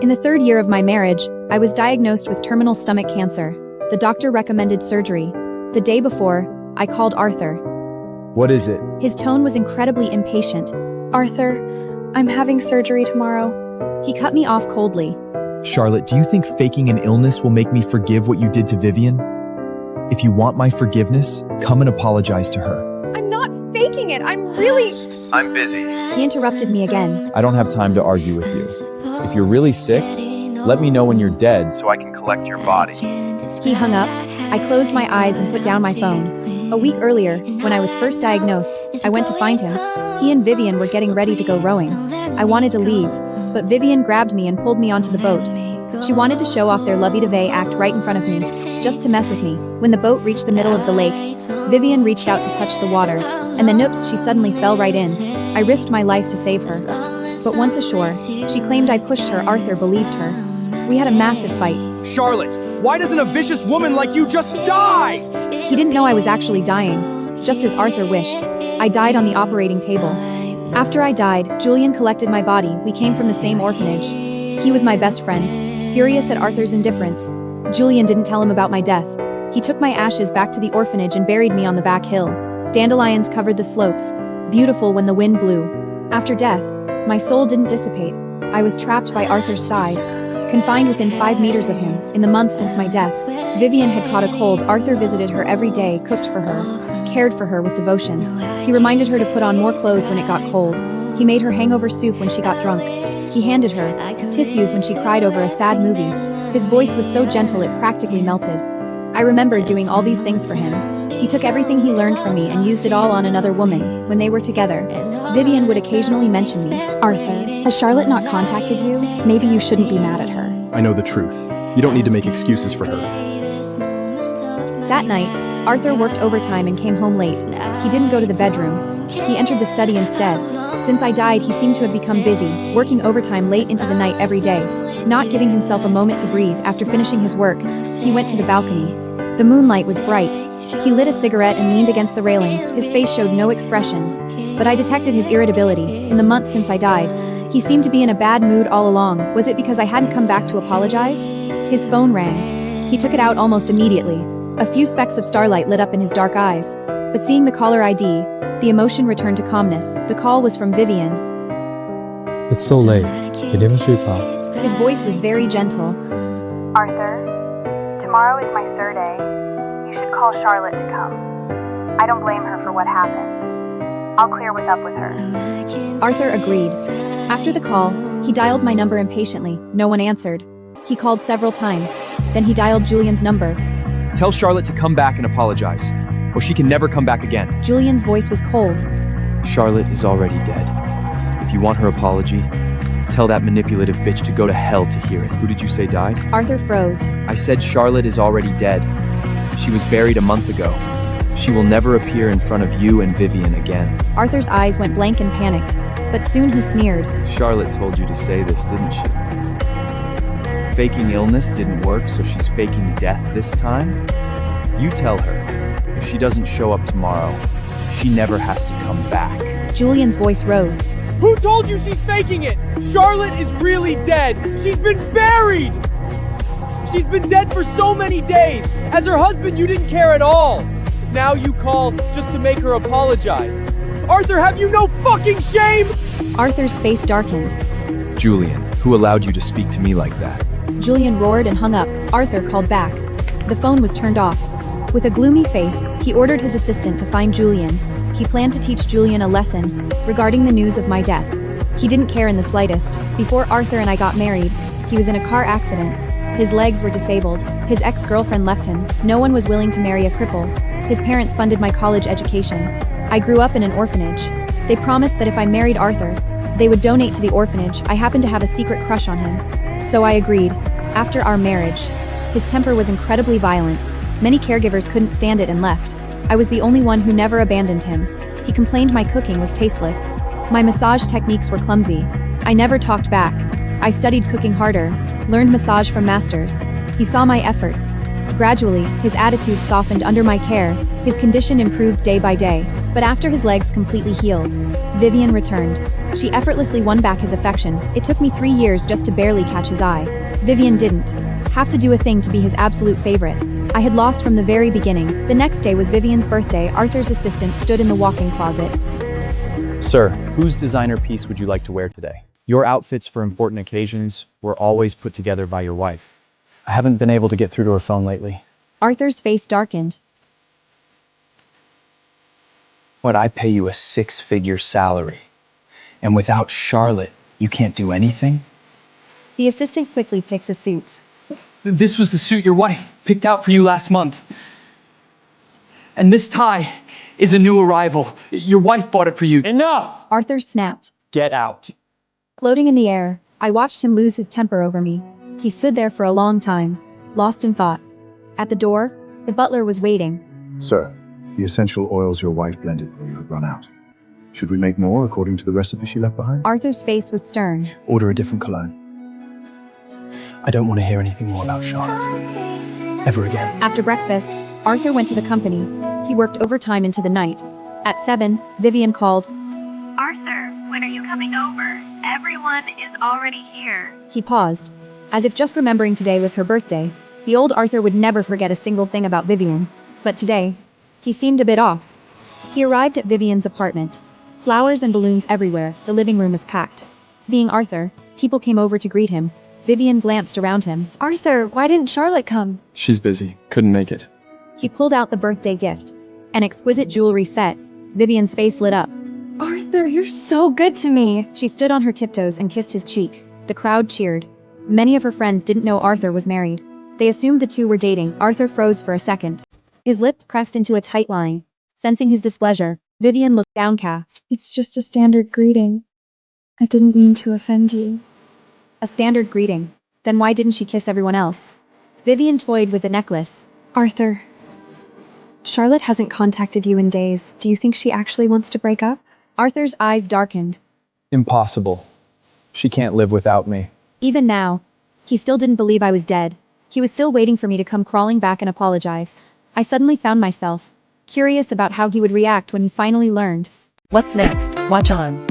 In the third year of my marriage, I was diagnosed with terminal stomach cancer. The doctor recommended surgery. The day before, I called Arthur. What is it? His tone was incredibly impatient. Arthur, I'm having surgery tomorrow. He cut me off coldly. Charlotte, do you think faking an illness will make me forgive what you did to Vivian? If you want my forgiveness, come and apologize to her. I'm not faking it. I'm busy. He interrupted me again. I don't have time to argue with you. If you're really sick, let me know when you're dead So I can collect your body. He hung up. I closed my eyes and put down my phone. A week earlier, when I was first diagnosed, I went to find him. He and Vivian were getting ready to go rowing. I wanted to leave, but Vivian grabbed me and pulled me onto the boat. She wanted to show off their lovey-dovey act right in front of me, just to mess with me. When the boat reached the middle of the lake, Vivian reached out to touch the water, and the noops she suddenly fell right in. I risked my life to save her. But once ashore, she claimed I pushed her. Arthur believed her. We had a massive fight. Charlotte, why doesn't a vicious woman like you just die? He didn't know I was actually dying, just as Arthur wished. I died on the operating table. After I died, Julian collected my body. We came from the same orphanage. He was my best friend. Furious at Arthur's indifference, Julian didn't tell him about my death. He took my ashes back to the orphanage and buried me on the back hill. Dandelions covered the slopes, beautiful when the wind blew. After death, my soul didn't dissipate. I was trapped by Arthur's side, confined within 5 meters of him. In the month since my death, Vivian had caught a cold. Arthur visited her every day, cooked for her, cared for her with devotion. He reminded her to put on more clothes when it got cold. He made her hangover soup when she got drunk. He handed her tissues when she cried over a sad movie. His voice was so gentle it practically melted. I remembered doing all these things for him. He took everything he learned from me and used it all on another woman. When they were together, Vivian would occasionally mention me. Arthur, has Charlotte not contacted you? Maybe you shouldn't be mad at her. I know the truth. You don't need to make excuses for her. That night, Arthur worked overtime and came home late. He didn't go to the bedroom. He entered the study instead. Since I died, he seemed to have become busy, working overtime late into the night every day, not giving himself a moment to breathe. After finishing his work, he went to the balcony. The moonlight was bright. He lit a cigarette and leaned against the railing. His face showed no expression, but I detected his irritability. In the month since I died, he seemed to be in a bad mood all along. Was it because I hadn't come back to apologize? His phone rang. He took it out almost immediately. A few specks of starlight lit up in his dark eyes, but seeing the caller ID, the emotion returned to calmness. The call was from Vivian. It's so late. 你哋瞓吧。 His voice was very gentle. Arthur, tomorrow is my surday. You should call Charlotte to come. I don't blame her for what happened. I'll clear what's up with her. Arthur agreed. After the call, he dialed my number impatiently. No one answered. He called several times. Then he dialed Julian's number. Tell Charlotte to come back and apologize, or she can never come back again. Julian's voice was cold. Charlotte is already dead. If you want her apology, tell that manipulative bitch to go to hell to hear it. Who did you say died? Arthur froze. I said Charlotte is already dead. She was buried a month ago. She will never appear in front of you and Vivian again. Arthur's eyes went blank and panicked, but soon he sneered. Charlotte told you to say this, didn't she? Faking illness didn't work, so she's faking death this time? You tell her, if she doesn't show up tomorrow, she never has to come back. Julian's voice rose. Who told you she's faking it? Charlotte is really dead. She's been buried. She's been dead for so many days. As her husband, you didn't care at all. Now you call just to make her apologize. Arthur, have you no fucking shame? Arthur's face darkened. Julian, who allowed you to speak to me like that? Julian roared and hung up. Arthur called back. The phone was turned off. With a gloomy face, he ordered his assistant to find Julian. He planned to teach Julian a lesson regarding the news of my death. He didn't care in the slightest. Before Arthur and I got married, he was in a car accident. His legs were disabled. His ex-girlfriend left him. No one was willing to marry a cripple. His parents funded my college education. I grew up in an orphanage. They promised that if I married Arthur, they would donate to the orphanage. I happened to have a secret crush on him, so I agreed. After our marriage, his temper was incredibly violent. Many caregivers couldn't stand it and left. I was the only one who never abandoned him. He complained my cooking was tasteless. My massage techniques were clumsy. I never talked back. I studied cooking harder, learned massage from masters. He saw my efforts. Gradually, his attitude softened under my care. His condition improved day by day. But after his legs completely healed, Vivian returned. She effortlessly won back his affection. It took me 3 years just to barely catch his eye. Vivian didn't have to do a thing to be his absolute favorite. I had lost from the very beginning. The next day was Vivian's birthday. Arthur's assistant stood in the walk-in closet. Sir, whose designer piece would you like to wear today? Your outfits for important occasions were always put together by your wife. I haven't been able to get through to her phone lately. Arthur's face darkened. What, I pay you a 6-figure salary, and without Charlotte, you can't do anything? The assistant quickly picks his suits. This was the suit your wife picked out for you last month. And this tie is a new arrival. Your wife bought it for you. Enough! Arthur snapped. Get out. Floating in the air, I watched him lose his temper over me. He stood there for a long time, lost in thought. At the door, the butler was waiting. Sir, the essential oils your wife blended for you have run out. Should we make more according to the recipe she left behind? Arthur's face was stern. Order a different cologne. I don't want to hear anything more about Charlotte. Ever again. After breakfast, Arthur went to the company. He worked overtime into the night. At 7, Vivian called. Arthur, when are you coming over? Everyone is already here. He paused, as if just remembering today was her birthday. The old Arthur would never forget a single thing about Vivian. But today, he seemed a bit off. He arrived at Vivian's apartment. Flowers and balloons everywhere. The living room was packed. Seeing Arthur, people came over to greet him. Vivian glanced around him. Arthur, why didn't Charlotte come? She's busy. Couldn't make it. He pulled out the birthday gift. An exquisite jewelry set. Vivian's face lit up. Arthur, you're so good to me. She stood on her tiptoes and kissed his cheek. The crowd cheered. Many of her friends didn't know Arthur was married. They assumed the two were dating. Arthur froze for a second. His lips pressed into a tight line. Sensing his displeasure, Vivian looked downcast. It's just a standard greeting. I didn't mean to offend you. A standard greeting. Then why didn't she kiss everyone else? Vivian toyed with the necklace. Arthur, Charlotte hasn't contacted you in days. Do you think she actually wants to break up? Arthur's eyes darkened. Impossible. She can't live without me. Even now, he still didn't believe I was dead. He was still waiting for me to come crawling back and apologize. I suddenly found myself curious about how he would react when he finally learned. What's next? Watch on.